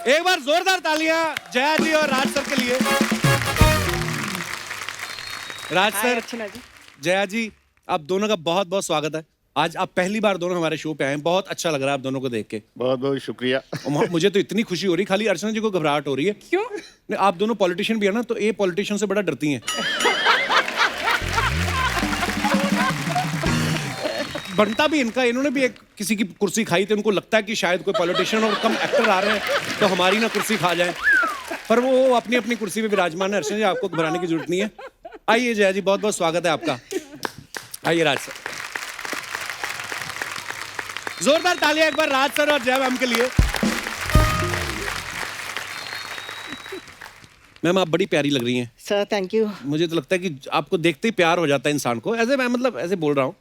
एक बार जोरदार तालियां जया जी और राज सर के लिए। राज सर, जया जी, आप दोनों का बहुत बहुत स्वागत है। आज आप पहली बार दोनों हमारे शो पे आए हैं, बहुत अच्छा लग रहा है आप दोनों को देख के। बहुत बहुत शुक्रिया। मुझे तो इतनी खुशी हो रही, खाली अर्चना जी को घबराहट हो रही है। क्यों? नहीं, आप दोनों पॉलिटिशियन भी है ना, तो ये पॉलिटिशियन से बड़ा डरती हैं। बनता भी इनका, इन्होंने भी एक किसी की कुर्सी खाई थी, उनको लगता है कि शायद कोई पॉलिटिशियन और कम एक्टर आ रहे हैं तो हमारी ना कुर्सी खा जाए, पर वो अपनी अपनी कुर्सी पे विराजमान है। अर्चना जी, आपको घबराने की जरूरत नहीं है। आइए जया जी, बहुत बहुत स्वागत है आपका। आइए राज सर, जोरदार तालियां एक बार राज सर और जया मैम के लिए। मैम, आप बड़ी प्यारी लग रही हैं। Sir thank you. मुझे तो लगता है कि आपको देखते ही प्यार हो जाता है इंसान को। ऐसे मैं मतलब ऐसे बोल रहा हूँ,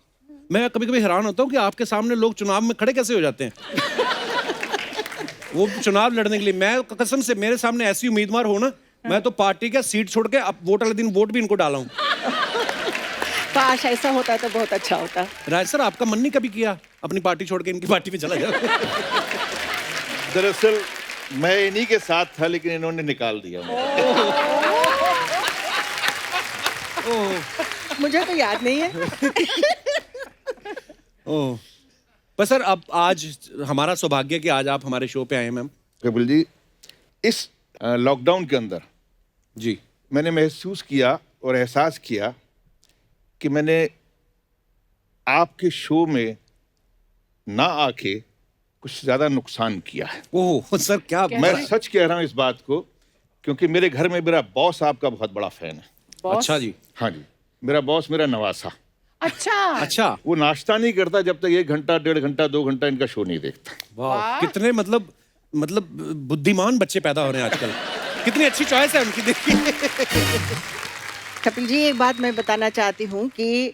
मैं कभी कभी हैरान होता हूँ कि आपके सामने लोग चुनाव में खड़े कैसे हो जाते हैं। वो चुनाव लड़ने के लिए, मैं कसम से मेरे सामने ऐसी उम्मीदवार हो ना, मैं तो पार्टी का सीट छोड़ के अब वोट वाले दिन वोट भी इनको डाला हूँ। काश ऐसा होता तो बहुत अच्छा होता। राज सर, आपका मन नहीं कभी किया अपनी पार्टी छोड़ के इनकी पार्टी में चला जाए? दरअसल मैं इन्हीं के साथ था, लेकिन इन्होंने निकाल दिया मुझे तो याद नहीं है। ओह, पर सर अब आज हमारा सौभाग्य है कि आज आप हमारे शो पे आए हैं मैम। कपिल जी, इस लॉकडाउन के अंदर जी मैंने महसूस किया और एहसास किया कि मैंने आपके शो में ना आके कुछ ज्यादा नुकसान किया है। ओह सर, क्या मैं सच कह रहा हूं इस बात को, क्योंकि मेरे घर में मेरा बॉस आपका बहुत बड़ा फैन है। अच्छा जी। हाँ जी, मेरा बॉस मेरा नवासा। अच्छा, वो नाश्ता नहीं करता जब तक 1 घंटा 1.5 घंटा 2 घंटा इनका शो नहीं देखता। वाह, कितने मतलब बुद्धिमान बच्चे पैदा हो रहे हैं आजकल। कितनी अच्छी चॉइस है उनकी, देखिए। कपिल जी, एक बात मैं बताना चाहती हूँ कि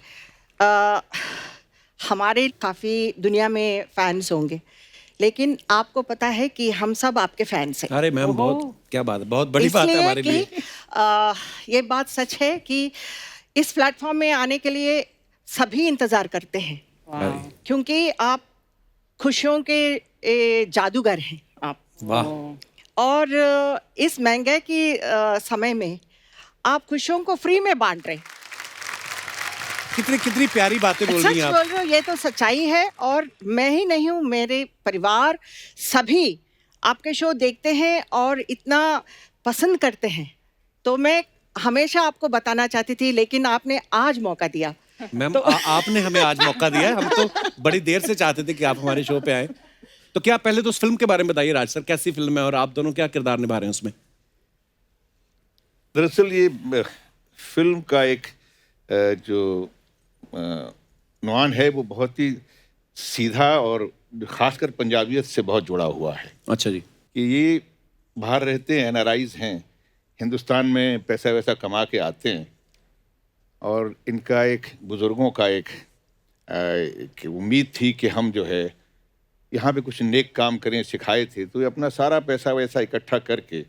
हमारे काफ़ी दुनिया में फैंस होंगे, लेकिन आपको पता है कि हम सब आपके फैंस हैं। अरे मैम, बहुत क्या बात है, बहुत बड़ी बात है हमारे लिए। ये बात सच है कि इस प्लेटफॉर्म में आने के लिए सभी इंतजार करते हैं, क्योंकि आप खुशियों के जादूगर हैं आप। वाह। और इस महंगाई की समय में आप खुशियों को फ्री में बांट रहे हैं। कितनी कितनी प्यारी बातें बोल रही हैं आप। सच बोल रहे हो, ये तो सच्चाई है। और मैं ही नहीं हूँ, मेरे परिवार सभी आपके शो देखते हैं और इतना पसंद करते हैं। तो मैं हमेशा आपको बताना चाहती थी, लेकिन आपने आज मौका दिया। मैम, आपने हमें आज मौका दिया है। हम तो बड़ी देर से चाहते थे कि आप हमारे शो पे आए। तो क्या पहले तो उस फिल्म के बारे में बताइए राज सर, कैसी फिल्म है और आप दोनों क्या किरदार निभा रहे हैं उसमें? दरअसल ये फिल्म का एक जो नुआन है वो बहुत ही सीधा और खासकर पंजाबियत से बहुत जुड़ा हुआ है। अच्छा जी। कि ये बाहर रहते हैं, एनआरआईज हैं, हिंदुस्तान में पैसा वैसा कमा के आते हैं, और इनका एक बुज़ुर्गों का एक उम्मीद थी कि हम जो है यहाँ पे कुछ नेक काम करें, सिखाए थे। तो ये अपना सारा पैसा वैसा इकट्ठा करके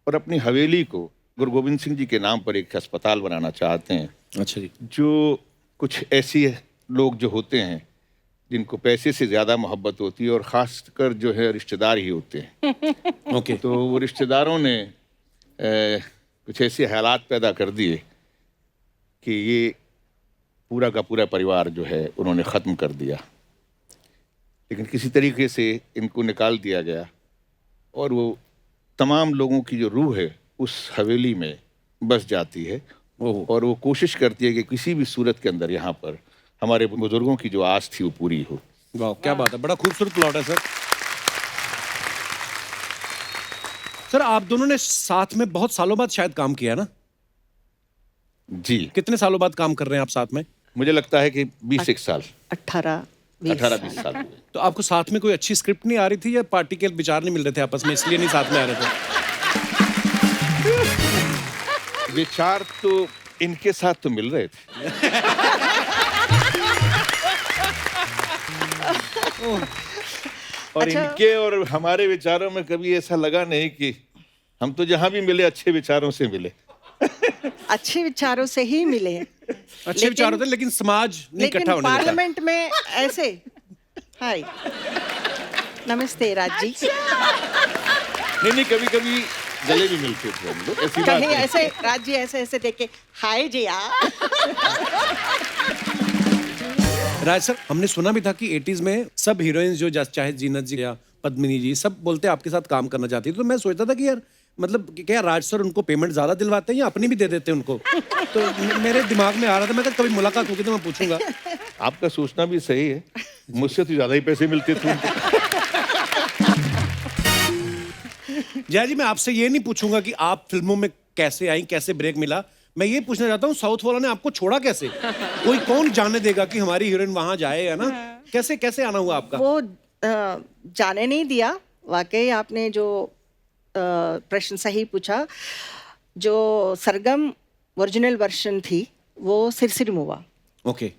और अपनी हवेली को गुरु गोविंद सिंह जी के नाम पर एक अस्पताल बनाना चाहते हैं। अच्छा जी। जो कुछ ऐसी लोग जो होते हैं जिनको पैसे से ज़्यादा मोहब्बत होती है, और ख़ासकर जो है रिश्तेदार ही होते हैं। ओके। तो वो रिश्तेदारों ने कुछ ऐसे हालात पैदा कर दिए कि ये पूरा का पूरा परिवार जो है उन्होंने ख़त्म कर दिया। लेकिन किसी तरीके से इनको निकाल दिया गया, और वो तमाम लोगों की जो रूह है उस हवेली में बस जाती है, और वो कोशिश करती है कि किसी भी सूरत के अंदर यहाँ पर हमारे बुजुर्गों की जो आस थी वो पूरी हो। वाह, क्या बात है, बड़ा खूबसूरत प्लॉट है सर। सर, आप दोनों ने साथ में बहुत सालों बाद शायद काम किया ना? जी। कितने सालों बाद काम कर रहे हैं आप साथ में? मुझे लगता है कि 20 साल, 18-20 साल हुए। तो आपको साथ में कोई अच्छी स्क्रिप्ट नहीं आ रही थी, या पार्टी के विचार नहीं मिल रहे थे आपस में, इसलिए नहीं साथ में आ रहे थे? विचार तो इनके साथ तो मिल रहे थे। और अच्छा। इनके और हमारे विचारों में कभी ऐसा लगा नहीं कि हम तो जहां भी मिले अच्छे विचारों से मिले। अच्छे विचारों से ही मिले। अच्छे विचार होते हैं, लेकिन समाज नहीं इकट्ठा होने देता। पार्लियामेंट में ऐसे। हाय, नमस्ते राज जी। नहीं, कभी कभी गले भी मिलते थे हम लोग, ऐसी बात कहीं नहीं। ऐसे राज जी ऐसे ऐसे देख के हाय जी यार। राज सर, हमने सुना भी था कि 80s में सब हीरोइंस जो चाहे जीनत जी या पद्मिनी जी सब बोलते आपके साथ काम करना चाहती थी, तो मैं सोचता था कि यार मतलब कि क्या राज सर उनको पेमेंट ज्यादा दिलवाते हैं या अपनी भी दे देते हैं उनको? तो मेरे दिमाग में आ रहा था, मैं कहा कभी मुलाकात होगी तो मैं पूछूंगा। आपका सोचना भी सही है, मुझसे तो ज्यादा ही पैसे मिलते थे उनको। जया जी, मैं आपसे ये नहीं पूछूंगा कि आप फिल्मों में कैसे आई, कैसे ब्रेक मिला। मैं ये पूछना चाहता हूँ, साउथ वाला ने आपको छोड़ा कैसे? कोई कौन जाने देगा कि हमारी हीरोइन वहां जाए, है ना? कैसे कैसे आना हुआ आपका? वो जाने नहीं दिया। वाकई आपने जो प्रश्न सही पूछा। जो सरगम ओरिजिनल वर्जन थी वो सिरसिर मुआ, ओके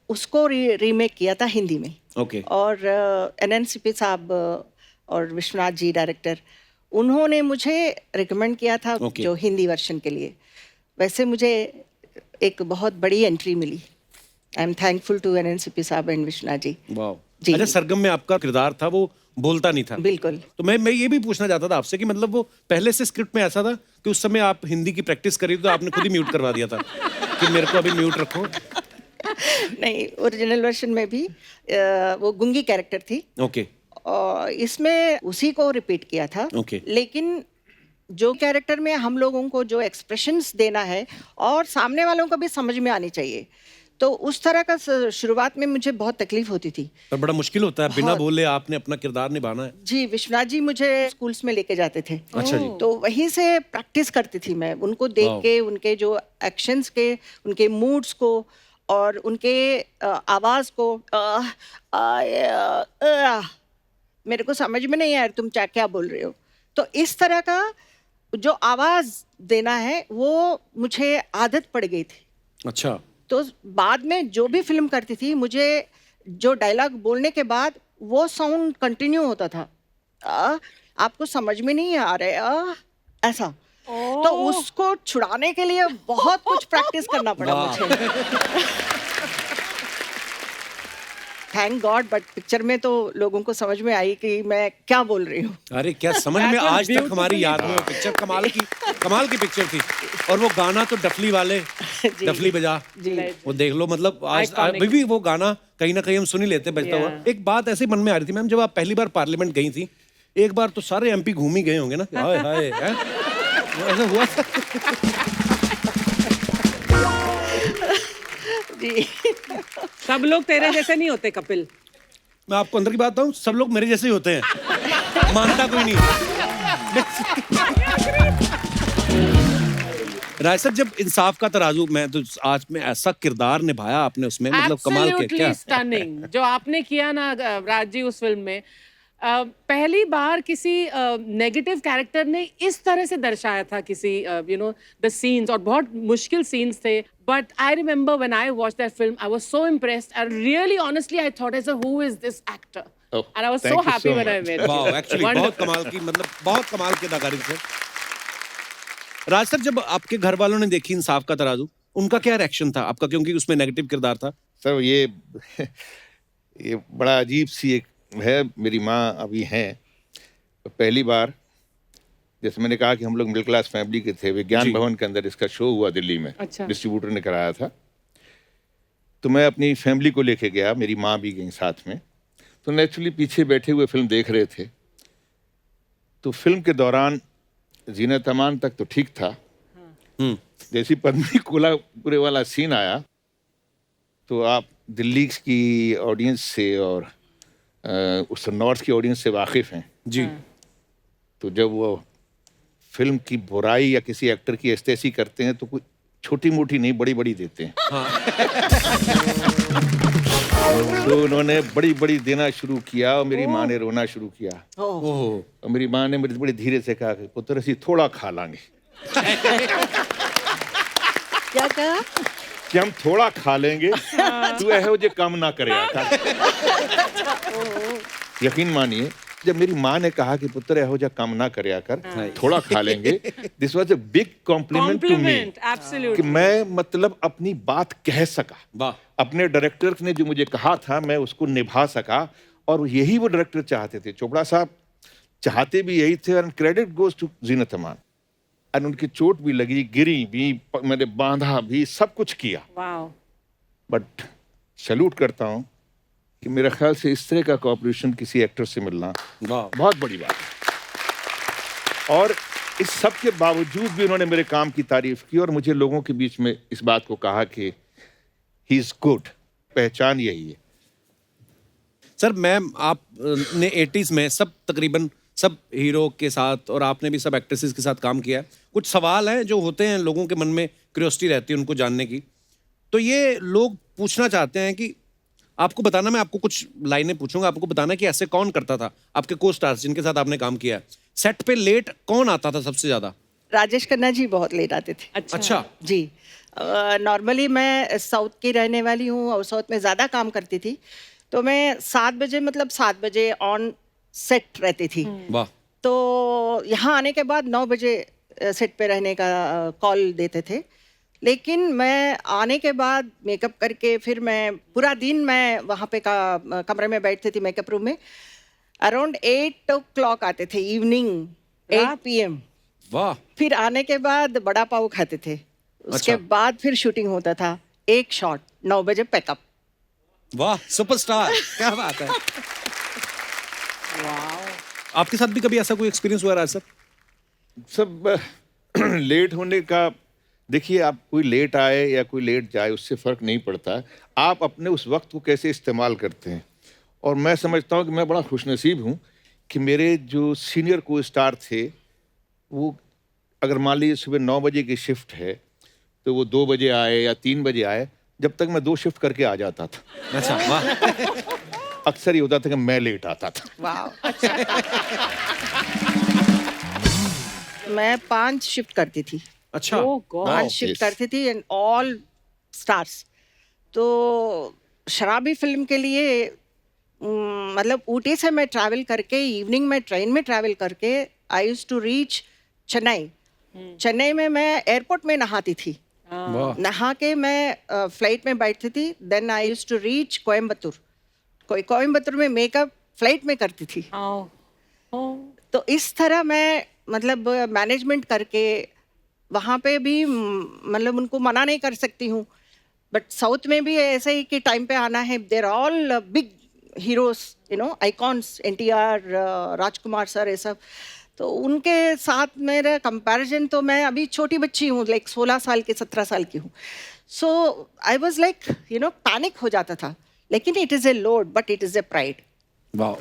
उसको रीमेक किया था हिंदी में। ओके और एनएनसीपी साहब और विश्वनाथ जी डायरेक्टर, उन्होंने मुझे रिकमेंड किया था Okay. जो हिंदी वर्जन के लिए। वैसे मुझे एक बहुत बड़ी एंट्री मिली। I am thankful to NNCP साहब एंड विश्वनाथ जी। वाह। जी। अच्छा, सरगम में आपका किरदार था वो बोलता नहीं था? बिल्कुल। तो मैं ये भी पूछना चाहता था आपसे कि मतलब वो पहले से स्क्रिप्ट में ऐसा था कि उस समय आप हिंदी की प्रैक्टिस करी तो आपने खुद ही म्यूट करवा दिया था कि मेरे को अभी म्यूट रखो? नहीं, ओरिजिनल वर्जन में भी वो गुंगी कैरेक्टर थी ओके और इसमें उसी को रिपीट किया था। Okay. लेकिन जो कैरेक्टर में हम लोगों को जो एक्सप्रेशंस देना है और सामने वालों को भी समझ में आनी चाहिए, तो उस तरह का शुरुआत में मुझे बहुत तकलीफ होती थी। पर बड़ा मुश्किल होता है, बिना बहुत। बोले आपने अपना किरदार निभाना है। जी, विश्वनाथ जी मुझे स्कूल्स में लेके जाते थे। अच्छा जी। तो वहीं से प्रैक्टिस करती थी मैं, उनको देख वाह। के, उनके जो एक्शंस के, उनके मूड्स को और उनके आवाज को। मेरे को समझ में नहीं आया तुम क्या बोल रहे हो। तो इस तरह का जो आवाज देना है वो मुझे आदत पड़ गई थी। अच्छा। तो बाद में जो भी फिल्म करती थी, मुझे जो डायलॉग बोलने के बाद वो साउंड कंटिन्यू होता था। आपको समझ में नहीं आ रहा ऐसा। तो उसको छुड़ाने के लिए बहुत कुछ प्रैक्टिस करना पड़ा वाह। मुझे। थैंक गॉड, बट पिक्चर में तो लोगों को समझ में आई कि मैं क्या बोल रही हूँ। अरे क्या समझ में, आज तक हमारी याद में वो पिक्चर कमाल की पिक्चर थी। और वो गाना तो डफली वाले, जी। डफली बजा, जी। वो देख लो, मतलब आज Iconic. अभी भी वो गाना कहीं ना कहीं हम सुन ही लेते बजता हुआ। Yeah. एक बात ऐसे मन में आ रही थी मैम, जब आप पहली बार पार्लियामेंट गई थी, एक बार तो सारे एमपी घूम ही गए होंगे ना? हाय हाय, हैं? वो ऐसा हुआ था? जी। सब लोग तेरे जैसे नहीं होते कपिल। मैं आपको अंदर की बात बताऊं, सब लोग मेरे जैसे ही होते हैं, मानता कोई नहीं। राय सर, जब इंसाफ का तराजू, मैं तो आज में ऐसा किरदार निभाया आपने उसमें, मतलब कमाल के क्या। स्टनिंग जो आपने किया ना राज जी उस फिल्म में। पहली बार किसी नेगेटिव कैरेक्टर ने इस तरह से दर्शाया था किसी द सीन्स, और बहुत मुश्किल सीन्स थे। But I remember when I watch that film, I was so impressed and really honestly I thought as who is this actor, Oh, and I was thank so you happy so when I much. Met. वाह, actually बहुत कमाल की, मतलब बहुत कमाल की अदाकारी थी। राज सर, जब आपके घर वालों ने देखी इंसाफ का तराजू, उनका क्या रिएक्शन था आपका, क्योंकि उसमें नेगेटिव किरदार था? सर ये बड़ा अजीब सी एक है। मेरी माँ अभी हैं, तो पहली बार, जैसे मैंने कहा कि हम लोग मिडिल क्लास फैमिली के थे, विज्ञान जी। भवन के अंदर इसका शो हुआ दिल्ली में। अच्छा। डिस्ट्रीब्यूटर ने कराया था, तो मैं अपनी फैमिली को लेके गया, मेरी माँ भी गई साथ में। तो नेचुरली पीछे बैठे हुए फिल्म देख रहे थे। तो फिल्म के दौरान जीनत अमान तक तो ठीक था, जैसी पद्मिनी कोल्हापुरे वाला सीन आया, तो आप दिल्ली की ऑडियंस से और उस नॉर्थ की ऑडियंस से वाकिफ हैं जी। तो जब वो फिल्म की बुराई या किसी एक्टर की एस्तेसी करते हैं तो कोई छोटी मोटी नहीं, बड़ी बड़ी देते हैं। तो उन्होंने बड़ी बड़ी देना शुरू किया और मेरी माँ ने रोना शुरू किया। ओह, और मेरी माँ ने मेरे बड़ी धीरे से कहा कि पुत्र असी थोड़ा खा लांगे, क्या कहा? कि हम थोड़ा खा लेंगे, तू ऐहो जे कम ना करे। यकीन मानिए, जब मेरी माँ ने कहा कि पुत्र ऐहो जा कम ना करे कर, थोड़ा खा लेंगे, this was a big compliment to me, compliment, कि एब्सोल्युटली। मैं मतलब अपनी बात कह सका। वाह। अपने डायरेक्टर ने जो मुझे कहा था मैं उसको निभा सका, और यही वो डायरेक्टर चाहते थे। चोपड़ा साहब चाहते भी यही थे, और credit goes to Zeenat Aman. और उनकी चोट भी लगी, गिरी भी, मैंने बांधा भी, सब कुछ किया, वाओ। बट सैल्यूट करता हूँ कि मेरे ख्याल से इस तरह का कोऑपरेशन किसी एक्टर से मिलना वाह। बहुत बड़ी बात है। और इस सब के बावजूद भी उन्होंने मेरे काम की तारीफ की, और मुझे लोगों के बीच में इस बात को कहा कि ही इज गुड। पहचान यही है। सर मैम, आपने 80s में तकरीबन सब हीरो के साथ, और आपने भी सब एक्ट्रेसेस के साथ काम किया है। कुछ सवाल हैं जो होते हैं, लोगों के मन में क्यूरियोसिटी रहती है उनको जानने की। तो ये लोग पूछना चाहते हैं कि आपको बताना, मैं आपको कुछ लाइनें पूछूंगा, आपको बताना कि ऐसे कौन करता था आपके को स्टार्स जिनके साथ आपने काम किया है। सेट पे लेट कौन आता था सबसे ज्यादा? राजेश खन्ना जी बहुत लेट आते थे। अच्छा। जी, नॉर्मली मैं साउथ की रहने वाली हूँ और साउथ में ज़्यादा काम करती थी, तो मैं 7 बजे, मतलब 7 बजे ऑन सेट रहती थी। वाह। तो यहाँ आने के बाद 9 बजे सेट पे रहने का कॉल देते थे। लेकिन मैं आने के बाद मेकअप करके फिर मैं पूरा दिन मैं वहाँ पे कमरे में बैठती थी मेकअप रूम में। अराउंड 8 o'clock आते थे, इवनिंग 8 PM। वाह। फिर आने के बाद बड़ा पाव खाते थे, उसके अच्छा। बाद फिर शूटिंग होता था। एक शॉट 9 बजे पैकअप। वाह, सुपरस्टार, क्या बात है। आपके साथ भी कभी ऐसा कोई एक्सपीरियंस हुआ राज सर? सब लेट होने का, देखिए, आप कोई लेट आए या कोई लेट जाए उससे फ़र्क नहीं पड़ता। आप अपने उस वक्त को कैसे इस्तेमाल करते हैं। और मैं समझता हूँ कि मैं बड़ा खुशनसीब हूँ कि मेरे जो सीनियर को स्टार थे, वो अगर मान लीजिए सुबह 9 बजे की शिफ्ट है, तो वो 2 बजे आए या 3 बजे आए, जब तक मैं 2 शिफ्ट करके आ जाता था। अच्छा, वाह। अक्सर ये होता था कि मैं लेट आता था। वाह। मैं 5 शिफ्ट करती थी। अच्छा। Oh God. 5 Wow, shift yes. करती थी एंड ऑल स्टार्स। तो शराबी फिल्म के लिए मतलब ऊटी से मैं ट्रैवल करके, इवनिंग में ट्रेन में ट्रैवल करके I used to reach Chennai. Chennai में मैं एयरपोर्ट में नहाती थी। वाह। नहा के मैं फ्लाइट में बैठती थी। Then I used to reach Coimbatore. Coimbatore में मेकअप फ्लाइट में करती थी। तो इस तरह मैं मतलब मैनेजमेंट करके वहाँ पे भी मतलब उनको मना नहीं कर सकती हूँ। बट साउथ में भी ऐसे ही कि टाइम पे आना है। There all big heroes, you know, icons, NTR, Rajkumar sir, ये सब। तो उनके साथ मेरा कंपैरिजन, तो मैं अभी छोटी बच्ची हूँ, लाइक 16 साल की, 17 साल की हूँ। So I was like, you know, panic हो जाता था। लेकिन it is a load, but it is a pride. वाह।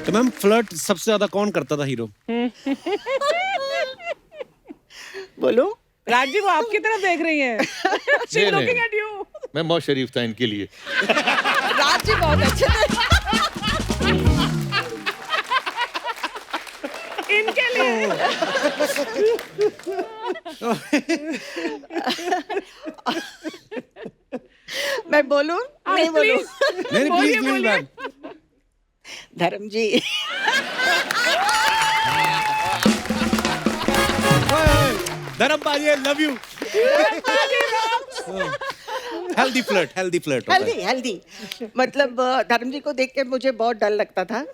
तो मैम, फ्लर्ट सबसे ज्यादा कौन करता था हीरो? बोलो। राजी वो आपकी तरफ देख रही है। She's नहीं, looking नहीं। at you. मैं बहुत शरीफ था इनके लिए। राज जी बहुत अच्छे थे। इनके लिए। मैं बोलूं? नहीं बोलूं? नहीं, बोलिए, प्लीज बोलिए। मैम। धर्म जी। धर्म भाई, I love you. Healthy flirt होता है। हेल्दी मतलब धर्म जी को देख के मुझे बहुत डर लगता था।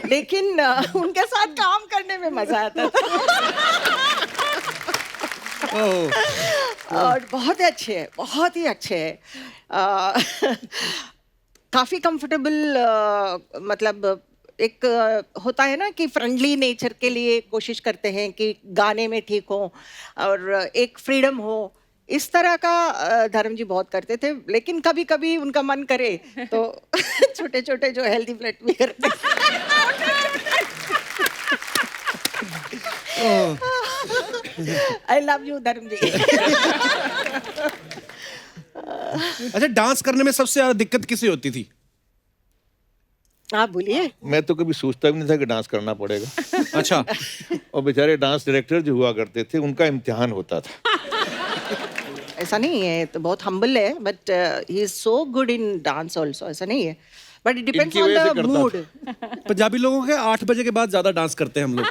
लेकिन उनके साथ काम करने में मजा आता था। और बहुत अच्छे हैं, बहुत ही अच्छे हैं। काफ़ी कंफर्टेबल, मतलब एक होता है ना कि फ्रेंडली नेचर के लिए कोशिश करते हैं कि गाने में ठीक हो और एक फ्रीडम हो। इस तरह का धर्म जी बहुत करते थे। लेकिन कभी कभी उनका मन करे तो छोटे छोटे जो हेल्दी फ्लर्ट भी करते। आई लव यू धर्म जी। अच्छा, डांस करने में सबसे ज्यादा दिक्कत किसे होती थी? आप बोलिए। मैं तो कभी सोचता भी नहीं था कि डांस करना पड़ेगा। अच्छा। और बेचारे डांस डायरेक्टर जो हुआ करते थे, उनका इम्तिहान होता था। ऐसा नहीं है, तो बहुत हम्बल है, but he is so good in dance also. ऐसा नहीं है, बट इट डिपेंड्स इनकी ऑन वजह से द करता मूड। पंजाबी लोगों के 8 बजे के बाद ज्यादा डांस करते हैं हम लोग।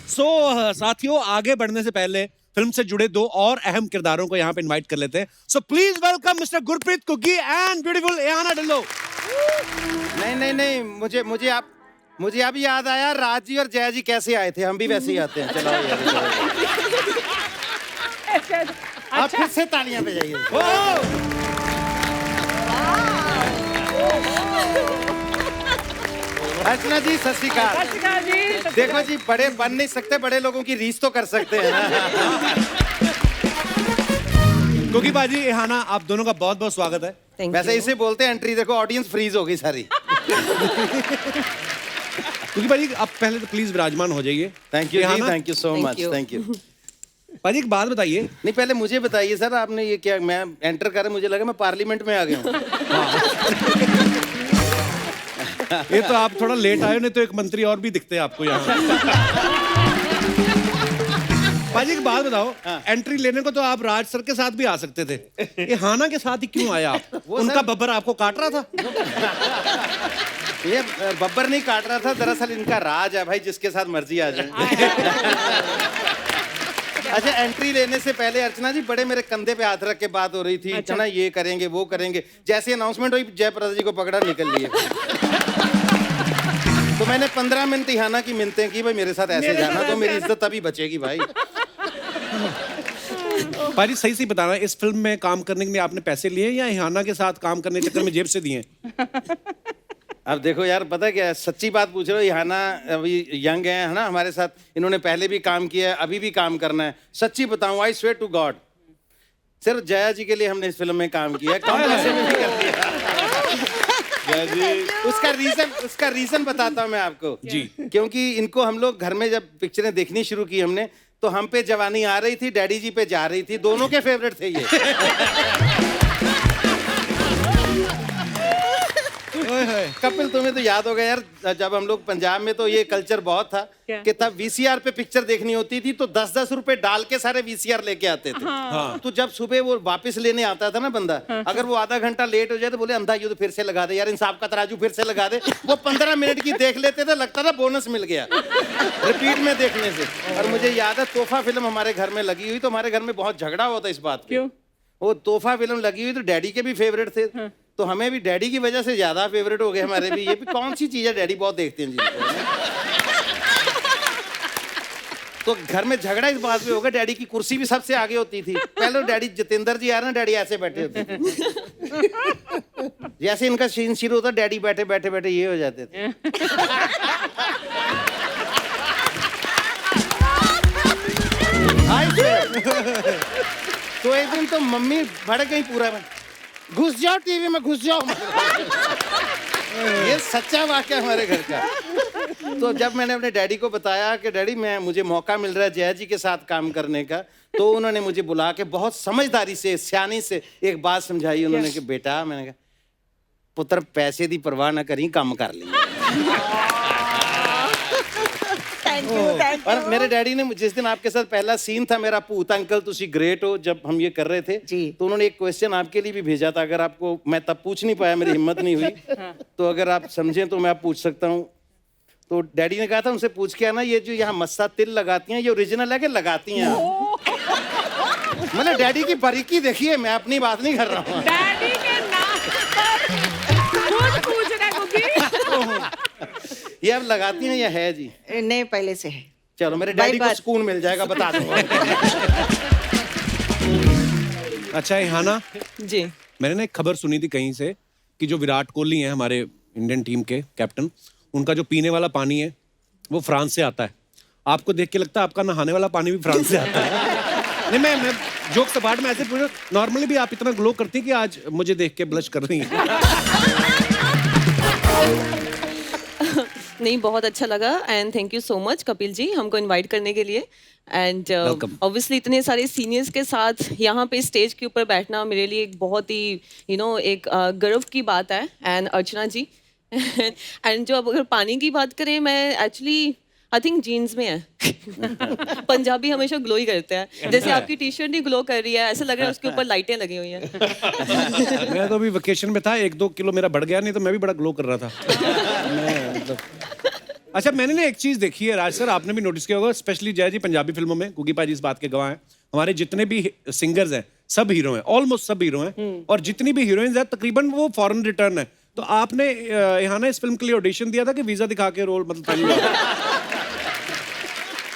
सो साथियों, आगे बढ़ने से पहले फिल्म से जुड़े 2 और अहम किरदारों को यहाँ पे इनवाइट कर लेते हैं. So please welcome mister Gurpreet Kuggi and beautiful Ehana Dhillon. नहीं मुझे अब याद आया, राज जी और जया जी कैसे आए थे, हम भी वैसे ही आते हैं. चलो आप फिर से तालियां बजाइए. अर्चना जी सत श्री अकाल. देखो जी, बड़े बन नहीं सकते, बड़े लोगों की रीस तो कर सकते हैं ना. कुग्गी बाजी, एहाना, आप दोनों का बहुत बहुत स्वागत है. वैसे इसे बोलते हैं एंट्री. देखो ऑडियंस फ्रीज हो गई सारी. कुग्गी बाजी, आप पहले तो प्लीज विराजमान हो जाइए. Thank you ji, thank you so much. Thank you. बाजी एक बात बताइए. नहीं, पहले मुझे बताइए सर, आपने ये क्या, मैं एंटर कर मुझे लगा मैं पार्लियामेंट में आ गया हूँ. ये तो आप थोड़ा लेट आए, नहीं तो एक मंत्री और भी दिखते हैं आपको यहाँ. बाजी एक बात बताओ, एंट्री लेने को तो आप राज सर के साथ भी आ सकते थे, एहाना के साथ ही क्यों आए आप? उनका बब्बर आपको काट रहा था? ये बब्बर नहीं काट रहा था, दरअसल इनका राज है भाई, जिसके साथ मर्जी आ जाए. अच्छा, एंट्री लेने से पहले अर्चना जी बड़े मेरे कंधे पे हाथ रख के बात हो रही थी. अच्छा ना, ये करेंगे वो करेंगे. जैसे अनाउंसमेंट हुई, जयप्रदा जी को पकड़ा, निकल लिए. तो मैंने 15 मिनट एहाना की मिन्नतें की, भाई मेरे साथ ऐसे जाना तो मेरी इज्जत तभी बचेगी भाई. पाजी सही से बताना, इस फिल्म में काम करने के लिए आपने पैसे लिए या एहाना के साथ काम करने के चक्कर में जेब से दिए? अब देखो यार, पता क्या है, सच्ची बात पूछ रहे हो. एहाना अभी यंग है ना हमारे साथ, इन्होंने पहले भी काम किया है, अभी भी काम करना है. सच्ची बताऊं, आई स्वेयर टू गॉड, सिर्फ जया जी के लिए हमने इस फिल्म में काम किया है. कम पैसे में भी कर दिया. उसका रीजन बताता हूं मैं आपको जी. क्योंकि इनको हम लोग घर में जब पिक्चरें देखनी शुरू की हमने, तो हम पे जवानी आ रही थी, डैडी जी पे जा रही थी. दोनों के फेवरेट थे ये. कपिल, तुम्हें तो याद होगा यार, जब हम लोग पंजाब में, तो ये कल्चर बहुत था कि तब वीसीआर पे पिक्चर देखनी होती थी तो 10-10 रुपए डाल के सारे वीसीआर लेके आते थे. हाँ. तो जब सुबह वो वापस लेने आता था ना बंदा, अगर वो आधा घंटा लेट हो जाए तो बोले अंधा, ये तो फिर से लगा दे यार, इंसाफ का तराजू फिर से लगा दे. वो 15 मिनट की देख लेते थे, लगता था बोनस मिल गया रिपीट में देखने से. और मुझे याद है, तोहफा फिल्म हमारे घर में लगी हुई, तो हमारे घर में बहुत झगड़ा होता इस बात पे. वो तोहफा फिल्म लगी हुई तो डैडी के भी फेवरेट थे. तो हमें भी डैडी की वजह से ज्यादा फेवरेट हो गए हमारे भी. ये भी कौन सी चीज है, डैडी बहुत देखते हैं जी. तो घर में झगड़ा इस बात पे होगा, डैडी की कुर्सी भी सबसे आगे होती थी. पहले डैडी जितेंद्र जी आ रहे ना, डैडी ऐसे बैठे होते थे. जैसे इनका सीन शुरू होता, डैडी बैठे बैठे बैठे ये हो जाते थे. तो एक दिन तो मम्मी भड़क गई पूरा, घुस जाओ टीवी में, घुस जाओ. ये सच्चा वाकया हमारे घर का. तो जब मैंने अपने डैडी को बताया कि डैडी मुझे मौका मिल रहा है जया जी के साथ काम करने का, तो उन्होंने मुझे बुला के बहुत समझदारी से, सियानी से एक बात समझाई. उन्होंने कि बेटा, मैंने कहा पुत्र पैसे दी परवाह ना करी, काम कर ली. और मेरे डैडी ने जिस दिन आपके साथ पहला सीन था मेरा, भूत अंकल तुसी ग्रेट हो, जब हम ये कर रहे थे जी, तो उन्होंने एक क्वेश्चन आपके लिए भी भेजा था. अगर आपको, मैं तब पूछ नहीं पाया, मेरी हिम्मत नहीं हुई. तो अगर आप समझें तो मैं आप पूछ सकता हूँ. तो डैडी ने कहा था उनसे पूछ के आना, ये जो यहाँ मस्सा तिल लगाती हैं, ये ओरिजिनल है कि लगाती हैं? मतलब डैडी की बारीकी देखिए, मैं अपनी बात नहीं कर रहा हूँ. डैडी के नाम पर खुद पूछ रहा है कुकी. ये अब लगाती हैं या है जी? नहीं, पहले से है. चलो, मेरे डैडी को सुकून मिल जाएगा, बता दूंगा. अच्छा एहाना जी, मैंने ना एक खबर सुनी थी कहीं से कि जो विराट कोहली हैं हमारे इंडियन टीम के कैप्टन, उनका जो पीने वाला पानी है वो फ्रांस से आता है. आपको देख के लगता है आपका नहाने वाला पानी भी फ्रांस से आता है? नहीं, मैं जोक सपाट में ऐसे पूछा. नॉर्मली भी आप इतना ग्लो करती हैं कि आज मुझे देख के ब्लश कर रही हैं. नहीं, बहुत अच्छा लगा and thank you so much Kapil ji हमको इनवाइट करने के लिए. एंड ऑब्वियसली इतने सारे सीनियर्स के साथ यहाँ पे स्टेज के ऊपर बैठना मेरे लिए एक बहुत ही एक गर्व की बात है. एंड अर्चना जी एंड जो अब अगर पानी की बात करें, मैं एक्चुअली आई थिंक जीन्स में है. पंजाबी हमेशा ग्लो ही करते हैं. जैसे आपकी टी शर्ट ही ग्लो कर रही है, ऐसा लग रहा है उसके ऊपर लाइटें लगी हुई हैं. मैं तो अभी वेकेशन में था, 1-2 किलो मेरा बढ़ गया, नहीं तो मैं भी बड़ा ग्लो कर रहा था. अच्छा, मैंने ना एक चीज देखी है राज सर, आपने भी नोटिस किया होगा, स्पेशली जय जी पंजाबी फिल्मों में, कुकी पाजी इस बात के गवाह हैं, हमारे जितने भी सिंगर्स हैं सब हीरो हैं, ऑलमोस्ट सब हीरो हैं, और जितनी भी हीरोइंस हैं तकरीबन वो फॉरेन रिटर्न है। तो आपने यहाँ ना इस फिल्म के लिए ऑडिशन दिया था कि वीजा दिखा के रोल मतलब पहली बार?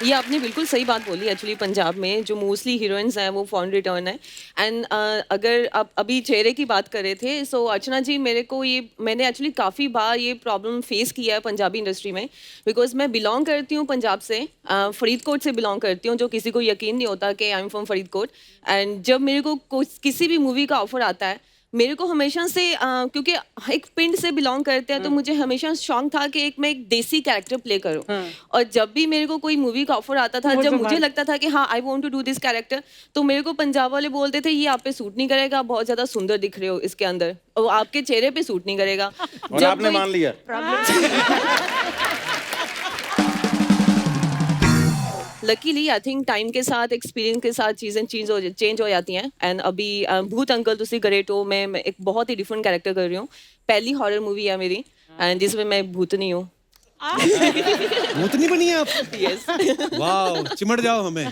ये आपने बिल्कुल सही बात बोली। एक्चुअली पंजाब में जो मोस्टली हीरोइंस हैं वो फॉरेन रिटर्न है। एंड अगर आप अभी चेहरे की बात कर रहे थे, सो अर्चना जी मैंने एक्चुअली काफ़ी बार ये प्रॉब्लम फेस किया है पंजाबी इंडस्ट्री में, बिकॉज मैं बिलोंग करती हूँ पंजाब से, फरीदकोट से बिलोंग करती हूँ, जो किसी को यकीन नहीं होता कि I am from Faridkot. And जब मेरे को किसी भी मूवी का ऑफर आता है, मेरे को हमेशा से क्योंकि एक पिंड से बिलोंग करते हैं, तो मुझे हमेशा शौक था कि मैं एक देसी कैरेक्टर प्ले करूं। और जब भी मेरे को कोई मूवी का ऑफर आता था, जब मुझे लगता था कि हाँ I want to do this character, तो मेरे को पंजाब वाले बोलते थे ये आप पे सूट नहीं करेगा, बहुत ज्यादा सुंदर दिख रहे हो इसके अंदर, और आपके चेहरे पे सूट नहीं करेगा। और आपने मान लिया? लकीली आई थिंक टाइम के साथ, एक्सपीरियंस के साथ चीज़ें चेंज हो जाती हैं। एंड अभी भूत अंकल तुसी गरेटो में मैं एक बहुत ही डिफरेंट कैरेक्टर कर रही हूँ। पहली हॉरर मूवी है मेरी, एंड जिसमें मैं भूतनी हूँ। भूतनी बनी है आप? यस। वाह, चिमट जाओ हमें।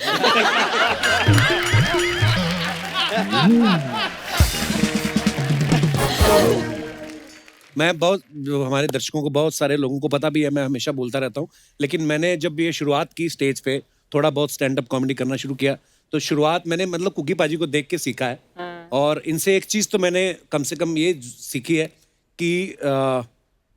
मैं बहुत, जो हमारे दर्शकों को, बहुत सारे लोगों को पता भी है, मैं हमेशा बोलता रहता हूँ, लेकिन मैंने जब ये शुरुआत की स्टेज पे, थोड़ा बहुत स्टैंड अप कॉमेडी करना शुरू किया, तो शुरुआत मैंने मतलब कुकी पाजी को देख के सीखा है। और इनसे एक चीज़ तो मैंने कम से कम ये सीखी है कि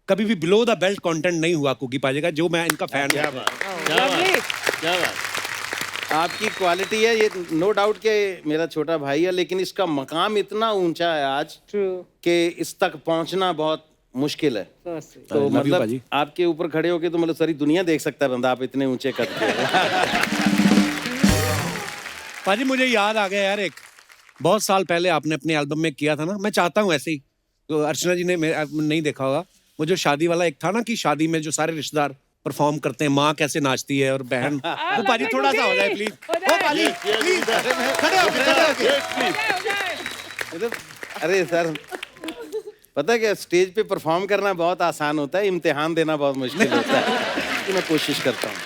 कभी भी बिलो द बेल्ट कंटेंट नहीं हुआ कुकी पाजी का, जो मैं इनका फैन क्या बात, क्या बात, क्या बात। आपकी क्वालिटी है ये, नो डाउट के मेरा छोटा भाई है, लेकिन इसका मकाम इतना ऊंचा है आज कि इस तक पहुंचना बहुत मुश्किल है। तो मतलब आपके ऊपर खड़े होके तो मतलब सारी दुनिया देख सकता है बंदा, आप इतने ऊंचे करते। पाजी मुझे याद आ गया यार, एक बहुत साल पहले आपने अपने एल्बम में किया था ना, मैं चाहता हूँ ऐसे ही, तो अर्चना जी ने नहीं देखा होगा, वो जो शादी वाला एक था ना, कि शादी में जो सारे रिश्तेदार परफॉर्म करते हैं, माँ कैसे नाचती है और बहन। वो पाजी थोड़ा सा हो जाए प्लीज, ओ पाजी प्लीज, खड़े होके। अरे सर, पता है क्या, स्टेज पे परफॉर्म करना बहुत आसान होता है, इम्तिहान देना बहुत मुश्किल होता है। तो मैं कोशिश करता हूँ।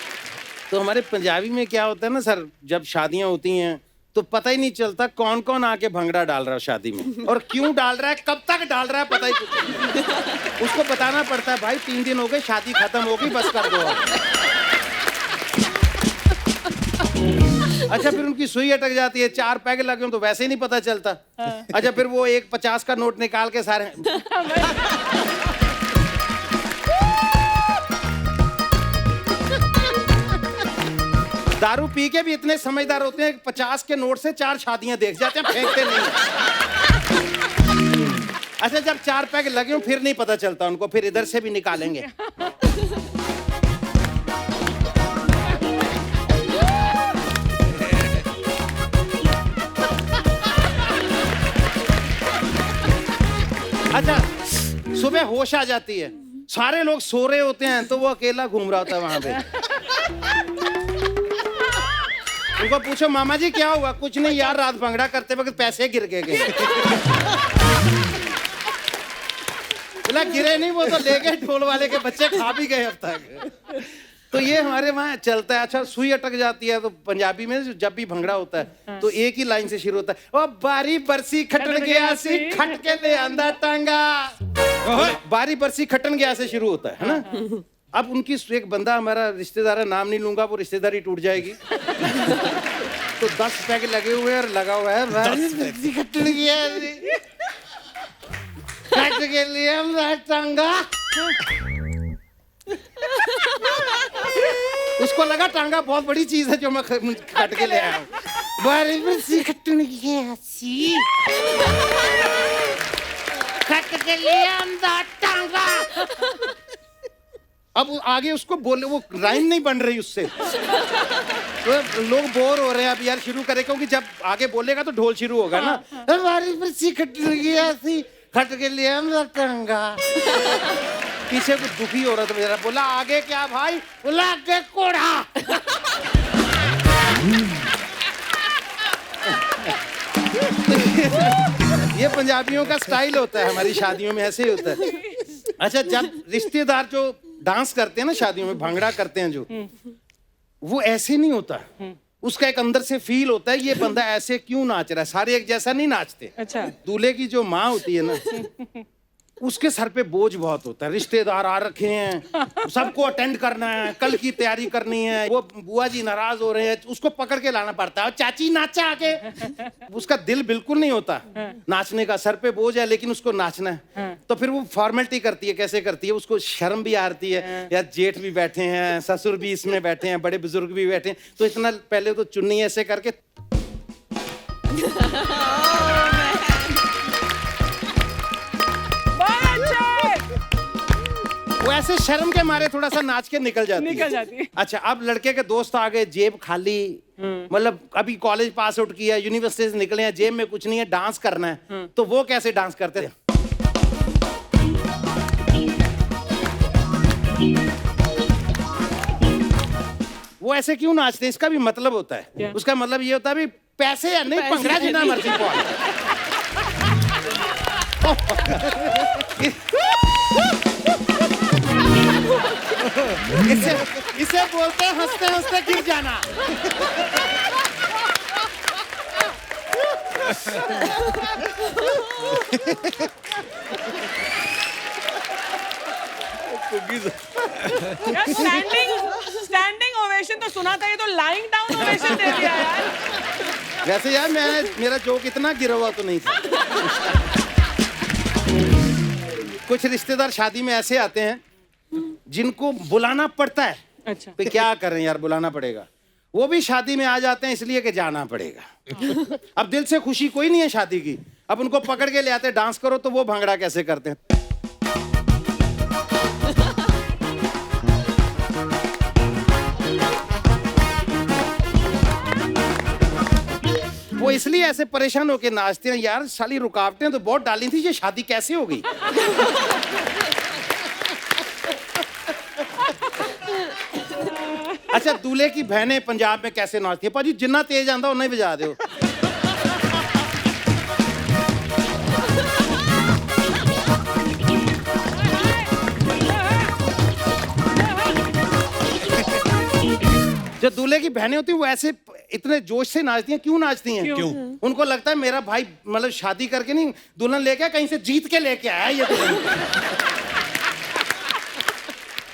तो हमारे पंजाबी में क्या होता है ना सर, जब शादियाँ होती हैं तो पता ही नहीं चलता कौन कौन आके भंगड़ा डाल रहा है शादी में, और क्यों डाल रहा है, कब तक डाल रहा है, पता ही नहीं। उसको बताना पड़ता है, भाई 3 दिन हो गए, शादी खत्म हो गई, बस कर दो आप। अच्छा, फिर उनकी सुई अटक जाती है, 4 पैग लगे हो तो वैसे ही नहीं पता चलता। अच्छा, फिर वो एक 50 का नोट निकाल के सारे दारू पी के भी इतने समझदार होते हैं, 50 के नोट से 4 शादियां देख जाते हैं, फेंकते नहीं। अच्छा, जब 4 पैग लगे हो फिर नहीं पता चलता उनको, फिर इधर से भी निकालेंगे। अच्छा, सुबह होश आ जाती है, सारे लोग सो रहे होते हैं, तो वो अकेला घूम रहा होता है वहां पे। उनको पूछो, मामा जी क्या हुआ? कुछ नहीं यार, रात भंगड़ा करते वक्त पैसे गिर गए। बोला गिरे नहीं, वो तो ले गए ढोल वाले के बच्चे, खा भी गए अब तक। तो ये हमारे वहाँ चलता है। अच्छा, सुई अटक जाती है तो पंजाबी में जब भी भंगड़ा होता है तो एक ही लाइन से शुरू होता है, ओ बारी बरसी खटन गया सी, खट के ले आंदा टांगा। बारी बरसी खटन गया से शुरू होता है ना। अब उनकी एक बंदा हमारा रिश्तेदार है, नाम नहीं लूंगा, वो रिश्तेदारी टूट जाएगी। तो 10 पैक लगे हुए और लगा हुआ है, खटन गया खट के लिए टांगा। उसको लगा टांगा बहुत बड़ी चीज है जो मैं काट के ले आया हूँ। बारी बरसी खटन गया सी, खट के ले आंदा टांगा। अब आगे उसको बोले, वो राइम नहीं बन रही उससे, तो लोग बोर हो रहे हैं अब यार, शुरू करें, क्योंकि जब आगे बोलेगा तो ढोल शुरू होगा ना। बारी बरसी खटन गया सी, खट के ले आंदा टांगा। पीछे कुछ दुखी हो रहा था मेरा, बोला आगे क्या भाई? बोला आगे कोड़ा। ये पंजाबियों का स्टाइल होता है, हमारी शादियों में ऐसे ही होता है। अच्छा, जब रिश्तेदार जो डांस करते हैं ना शादियों में, भंगड़ा करते हैं जो, वो ऐसे नहीं होता, उसका एक अंदर से फील होता है ये बंदा ऐसे क्यों नाच रहा है, सारे एक जैसा नहीं नाचते। अच्छा। दूल्हे की जो माँ होती है ना, उसके सर पे बोझ बहुत होता है, रिश्तेदार आ रखे हैं, सबको अटेंड करना है, कल की तैयारी करनी है, वो बुआ जी नाराज हो रहे हैं, उसको पकड़ के लाना पड़ता है, चाची नाचा आके। उसका दिल बिल्कुल नहीं होता नाचने का, सर पे बोझ है लेकिन उसको नाचना है। तो फिर वो फॉर्मेलिटी करती है, कैसे करती है, उसको शर्म भी आती है, या जेठ भी बैठे हैं, ससुर भी इसमें बैठे हैं, बड़े बुजुर्ग भी बैठे हैं, तो इतना पहले तो चुन्नी ऐसे करके वो ऐसे शर्म के मारे थोड़ा सा नाच के निकल जाती है। अच्छा, अब लड़के के दोस्त आ गए, जेब खाली, मतलब अभी कॉलेज पास आउट किया, यूनिवर्सिटी से निकले हैं, जेब में कुछ नहीं है, डांस करना है, तो वो कैसे डांस करते थे? वो ऐसे क्यों नाचते हैं, इसका भी मतलब होता है। उसका मतलब ये होता है भी पैसे या नहीं, पंगड़ा जितना मर्जी इसे बोलते हैं हंसते हंसते गिर जाना। स्टैंडिंग ओवेशन तो सुना था, ये तो लाइंग डाउन ओवेशन दे दिया यार। वैसे यार मेरा जोक इतना गिरा हुआ तो नहीं था। कुछ रिश्तेदार शादी में ऐसे आते हैं जिनको बुलाना पड़ता है। अच्छा। तो क्या करें यार, बुलाना पड़ेगा। वो भी शादी में आ जाते हैं इसलिए कि जाना पड़ेगा। अब दिल से खुशी कोई नहीं है शादी की, अब उनको पकड़ के ले आते हैं, डांस करो, तो वो भंगड़ा कैसे करते हैं? वो इसलिए ऐसे परेशान होके नाचते हैं, यार साली रुकावटें तो बहुत डाली थी, ये शादी कैसे हो गई? अच्छा, दूल्हे की बहनें पंजाब में कैसे नाचती है? पाजी जिन्ना तेज आंदा उन्ना ही बजा दो। जो दूल्हे की बहनें होती हैं वो ऐसे इतने जोश से नाचती हैं। क्यों नाचती हैं? क्यों? उनको लगता है मेरा भाई मतलब शादी करके नहीं, दुल्हन लेके कहीं से जीत के लेके आया ये दुल्हन।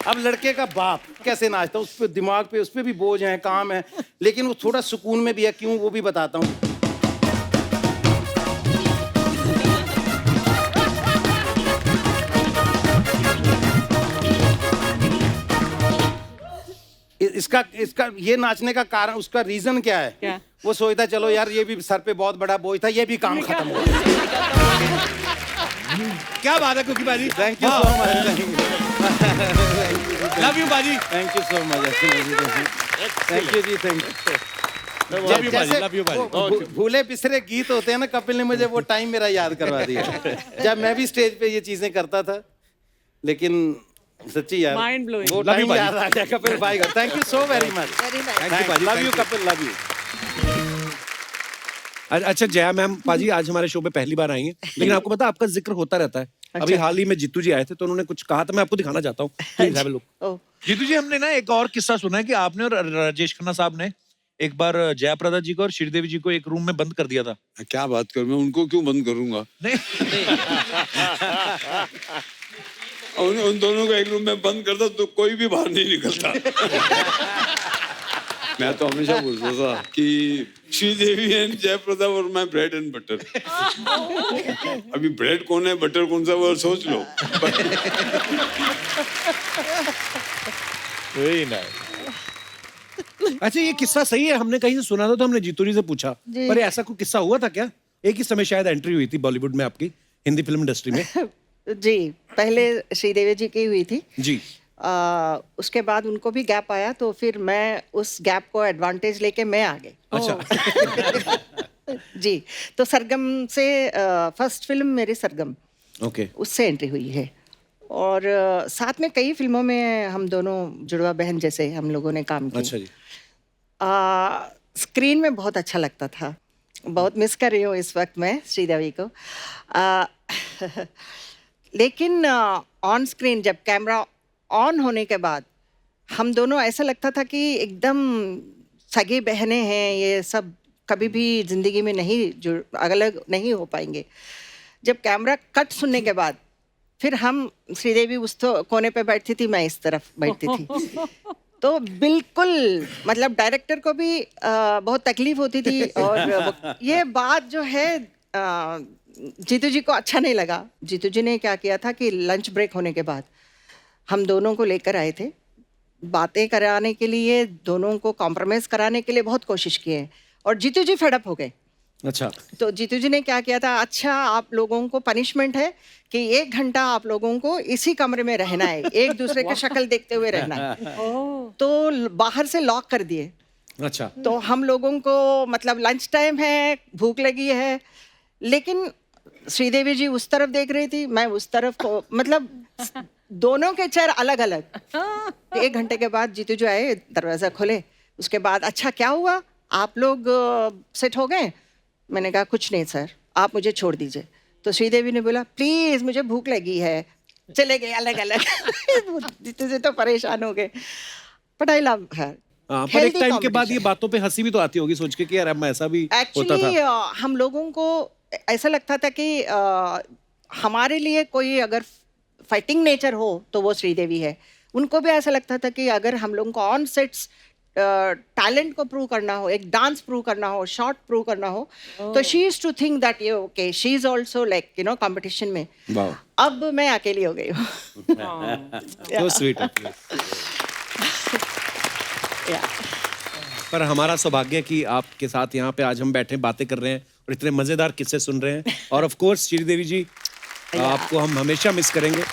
अब लड़के का बाप कैसे नाचता है, उस पे दिमाग पे उस पे भी बोझ है, काम है, लेकिन वो थोड़ा सुकून में भी है। क्यों, वो भी बताता हूँ। इसका ये नाचने का कारण, उसका रीजन क्या है? क्या? वो सोचता चलो यार ये भी सर पे बहुत बड़ा बोझ था, ये भी काम खत्म हो गया। क्या बात है कुकी बाजी, thank you so much. Love you बाजी, thank you so much. Thank you ji, thank you. Love you बाजी, लव यू बाजी। भूले बिसरे गीत होते हैं ना, कपिल ने मुझे वो टाइम मेरा याद करवा दिया जब मैं भी स्टेज पे ये चीजें करता था। लेकिन सच्ची यार Mind blowing. वो टाइम याद आ गया कपिल भाई का। Thank you so very much. Love you Kapil, love you. अच्छा जया मैम, पाजी आज हमारे शो पे पहली बार आई हैं, लेकिन आपको पता है आपका जिक्र होता रहता है। अभी हाल ही में जीतू जी आए थे तो उन्होंने कुछ कहा था, मैं आपको दिखाना चाहता हूँ। Please have a look. Jitu ji, हमने ना एक और किस्सा सुना है कि आपने और राजेश खन्ना साहब ने एक बार जयाप्रदा जी को और श्रीदेवी जी को एक रूम में बंद कर दिया था। क्या बात करूं, मैं उनको क्यों बंद करूंगा? नहीं उन दोनों को एक रूम में बंद करता तो कोई भी बाहर नहीं निकलता। मैं तो हमेशा बोलता था कि श्रीदेवी एंड जयप्रदा और माय ब्रेड एंड बटर। अभी ब्रेड कौन है, बटर कौन सा, वो सोच लो। वही ना। अच्छा ये किस्सा सही है? हमने कहीं से सुना था तो हमने जीतू जी से पूछा, पर ऐसा कोई किस्सा हुआ था क्या? एक ही समय शायद एंट्री हुई थी बॉलीवुड में आपकी, हिंदी फिल्म इंडस्ट्री में। जी, पहले श्रीदेवी जी की हुई थी जी। उसके बाद उनको भी गैप आया, तो फिर मैं उस गैप को एडवांटेज लेके मैं आ गई। अच्छा। जी, तो सरगम से फर्स्ट फिल्म मेरी सरगम, ओके, उससे एंट्री हुई है। और साथ में कई फिल्मों में हम दोनों जुड़वा बहन जैसे हम लोगों ने काम किया। अच्छा जी। स्क्रीन में बहुत अच्छा लगता था, बहुत मिस कर रही हूँ इस वक्त मैं श्रीदेवी को। लेकिन ऑन स्क्रीन जब कैमरा ऑन होने के बाद हम दोनों ऐसा लगता था कि एकदम सगी बहनें हैं, ये सब कभी भी जिंदगी में नहीं जुड़ अलग नहीं हो पाएंगे। जब कैमरा कट सुनने के बाद फिर हम, श्रीदेवी उस कोने पे बैठती थी, मैं इस तरफ बैठती थी, तो बिल्कुल मतलब डायरेक्टर को भी बहुत तकलीफ होती थी। और ये बात जो है जीतू जी को अच्छा नहीं लगा। जीतू जी ने क्या किया था कि लंच ब्रेक होने के बाद हम दोनों को लेकर आए थे, बातें कराने के लिए, दोनों को कॉम्प्रोमाइज़ कराने के लिए बहुत कोशिश किए, और जीतू जी फेडअप हो गए। अच्छा, तो जीतू जी ने क्या किया था, अच्छा आप लोगों को पनिशमेंट है कि 1 घंटा आप लोगों को इसी कमरे में रहना है, एक दूसरे की शक्ल देखते हुए रहना है। तो बाहर से लॉक कर दिए। अच्छा, तो हम लोगों को मतलब लंच टाइम है, भूख लगी है, लेकिन श्रीदेवी जी उस तरफ देख रही थी, मैं उस तरफ को, मतलब दोनों के चेहरे अलग अलग। 1 घंटे के बाद जीतू जी आए, दरवाजा खोले, उसके बाद अच्छा क्या हुआ, आप लोग सेट हो गए? मैंने कहा कुछ नहीं सर, आप मुझे छोड़ दीजिए। तो श्रीदेवी ने बोला प्लीज मुझे भूख लगी है, चले गए अलग अलग। जीतू जी तो परेशान हो गए, बट आई लव हर। पर एक टाइम के बाद ये बातों पे हंसी भी तो आती होगी, सोच के कि यार अब मैं ऐसा भी होता एक्चुअली था। हम लोगों को ऐसा लगता था कि हमारे लिए कोई अगर फाइटिंग नेचर हो तो वो श्रीदेवी है। उनको भी ऐसा लगता था कि अगर हम लोगों को ऑन सेट्स टैलेंट को प्रूव करना हो, एक डांस प्रूव करना हो, शॉट प्रूव करना हो, तो she is to think that ये okay, she is also like you know competition में। वाह, अब मैं अकेली हो गई हूँ। so sweet of you. पर हमारा सौभाग्य है कि आपके साथ यहाँ पे आज हम बैठे बातें कर रहे हैं और इतने मजेदार किस्से सुन रहे हैं। और ऑफ कोर्स श्रीदेवी जी, आपको हम हमेशा मिस करेंगे।